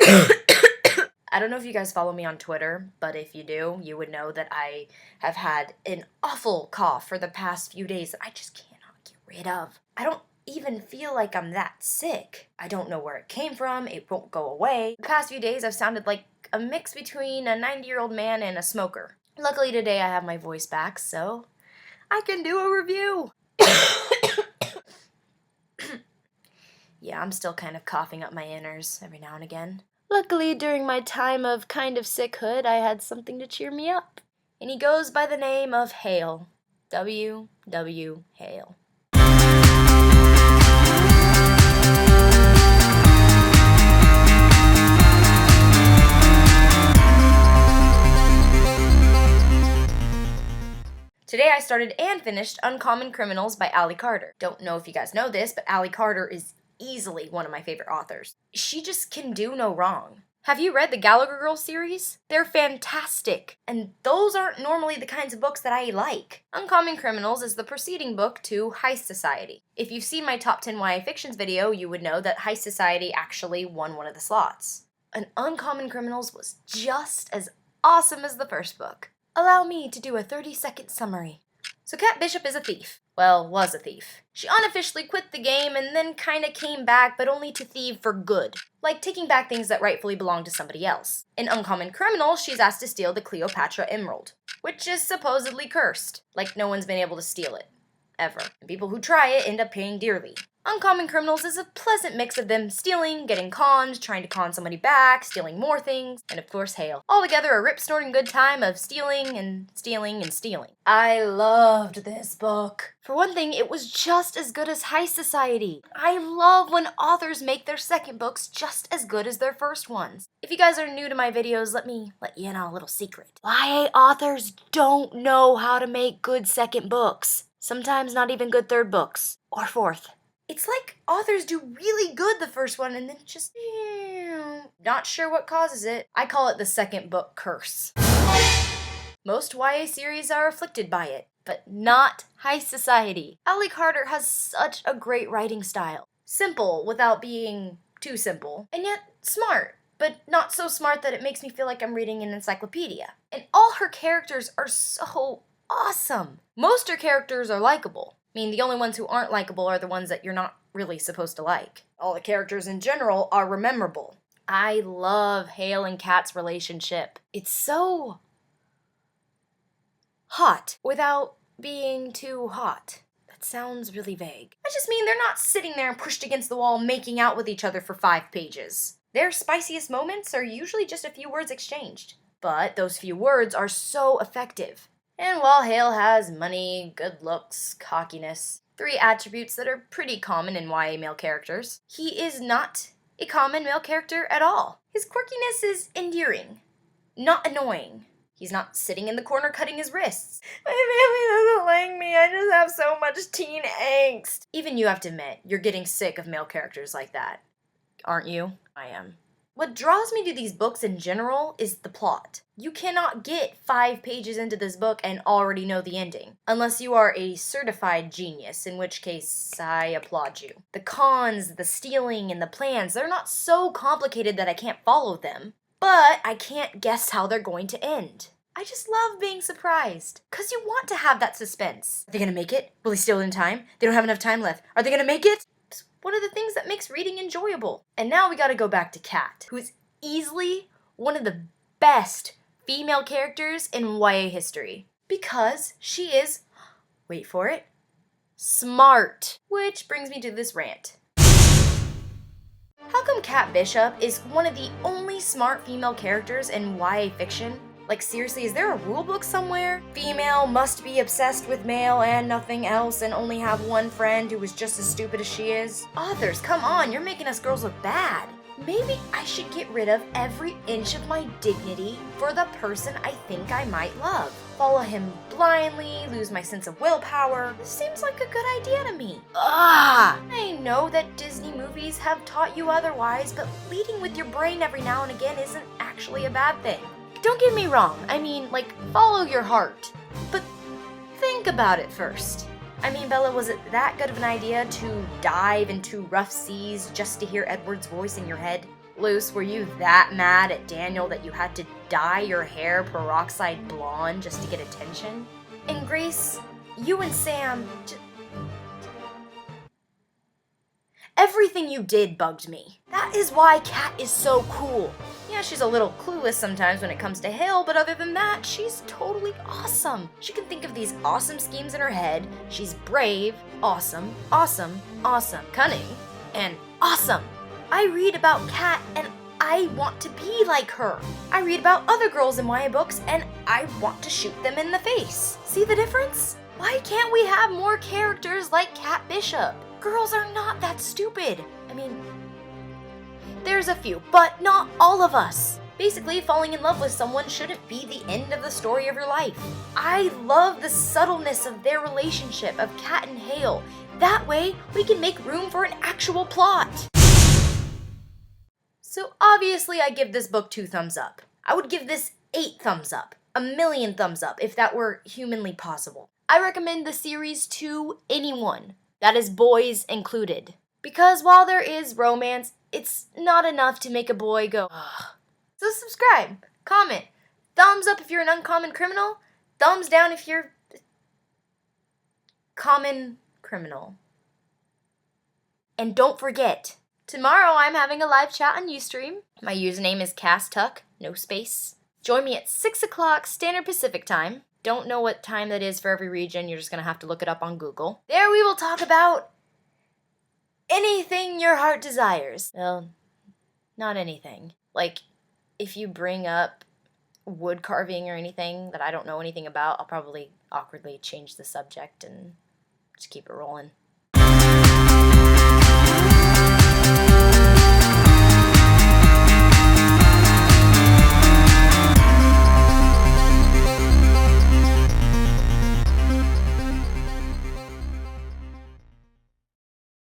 I don't know if you guys follow me on Twitter, but if you do, you would know that I have had an awful cough for the past few days that I just cannot get rid of. I don't even feel like I'm that sick. I don't know where it came from, it won't go away. The past few days I've sounded like a mix between a 90-year-old man and a smoker. Luckily today I have my voice back, so I can do a review. Yeah, I'm still kind of coughing up my inners every now and again. Luckily, during my time of kind of sickhood, I had something to cheer me up. And he goes by the name of Hale. W. Hale. Today I started and finished Uncommon Criminals by Ally Carter. Don't know if you guys know this, but Ally Carter is easily one of my favorite authors. She just can do no wrong. Have you read the Gallagher Girls series? They're fantastic, and those aren't normally the kinds of books that I like. Uncommon Criminals is the preceding book to Heist Society. If you've seen my top 10 YA fictions video, you would know that Heist Society actually won one of the slots. And Uncommon Criminals was just as awesome as the first book. Allow me to do a 30-second summary. So Kat Bishop is a thief. Well, was a thief. She unofficially quit the game and then kinda came back, but only to thieve for good. Like taking back things that rightfully belong to somebody else. In Uncommon Criminal, she's asked to steal the Cleopatra Emerald, which is supposedly cursed. Like no one's been able to steal it. Ever. And people who try it end up paying dearly. Uncommon Criminals is a pleasant mix of them stealing, getting conned, trying to con somebody back, stealing more things, and of course Hale. Altogether a rip-snorting good time of stealing and stealing and stealing. I loved this book. For one thing, it was just as good as Heist Society. I love when authors make their second books just as good as their first ones. If you guys are new to my videos, let me let you in on a little secret. YA authors don't know how to make good second books. Sometimes not even good third books. Or fourth. It's like authors do really good the first one and then just, not sure what causes it. I call it the second book curse. Most YA series are afflicted by it, but not Heist Society. Ally Carter has such a great writing style. Simple without being too simple, and yet smart, but not so smart that it makes me feel like I'm reading an encyclopedia. And all her characters are so awesome. Most her characters are likable. I mean, the only ones who aren't likable are the ones that you're not really supposed to like. All the characters in general are rememberable. I love Hale and Kat's relationship. It's so hot without being too hot. That sounds really vague. I just mean they're not sitting there and pushed against the wall making out with each other for 5 pages. Their spiciest moments are usually just a few words exchanged. But those few words are so effective. And while Hale has money, good looks, cockiness, 3 attributes that are pretty common in YA male characters, he is not a common male character at all. His quirkiness is endearing, not annoying. He's not sitting in the corner cutting his wrists. My family doesn't like me, I just have so much teen angst. Even you have to admit, you're getting sick of male characters like that. Aren't you? I am. What draws me to these books in general is the plot. You cannot get 5 pages into this book and already know the ending, unless you are a certified genius, in which case I applaud you. The cons, the stealing, and the plans, they're not so complicated that I can't follow them, but I can't guess how they're going to end. I just love being surprised, because you want to have that suspense. Are they gonna make it? Will they steal it in time? They don't have enough time left. Are they gonna make it? One of the things that makes reading enjoyable. And now we gotta go back to Kat, who is easily one of the best female characters in YA history. Because she is, wait for it, smart. Which brings me to this rant. How come Kat Bishop is one of the only smart female characters in YA fiction? Like seriously, is there a rule book somewhere? Female must be obsessed with male and nothing else and only have one friend who is just as stupid as she is? Authors, come on, you're making us girls look bad. Maybe I should get rid of every inch of my dignity for the person I think I might love. Follow him blindly, lose my sense of willpower. This seems like a good idea to me. I know that Disney movies have taught you otherwise, but leading with your brain every now and again isn't actually a bad thing. Don't get me wrong, I mean, like, follow your heart, but think about it first. I mean, Bella, was it that good of an idea to dive into rough seas just to hear Edward's voice in your head? Luce, were you that mad at Daniel that you had to dye your hair peroxide blonde just to get attention? And Grace, you and Sam, everything you did bugged me. That is why Kat is so cool. Yeah, she's a little clueless sometimes when it comes to Hale, but other than that, she's totally awesome. She can think of these awesome schemes in her head. She's brave, awesome, awesome, awesome, cunning, and awesome. I read about Kat and I want to be like her. I read about other girls in YA books and I want to shoot them in the face. See the difference? Why can't we have more characters like Kat Bishop? Girls are not that stupid. I mean, there's a few, but not all of us. Basically, falling in love with someone shouldn't be the end of the story of your life. I love the subtleness of their relationship, of Kat and Hale. That way, we can make room for an actual plot. So obviously, I give this book 2 thumbs up. I would give this 8 thumbs up, 1,000,000 thumbs up, if that were humanly possible. I recommend the series to anyone. That is boys included. Because while there is romance, it's not enough to make a boy go, ugh. So subscribe, comment, thumbs up if you're an uncommon criminal, thumbs down if you're common criminal. And don't forget, tomorrow I'm having a live chat on Ustream. My username is CASSTUCK, no space. Join me at 6 o'clock Standard Pacific Time. Don't know what time that is for every region, you're just gonna have to look it up on Google. There we will talk about anything your heart desires. Well, not anything. Like, if you bring up wood carving or anything that I don't know anything about, I'll probably awkwardly change the subject and just keep it rolling.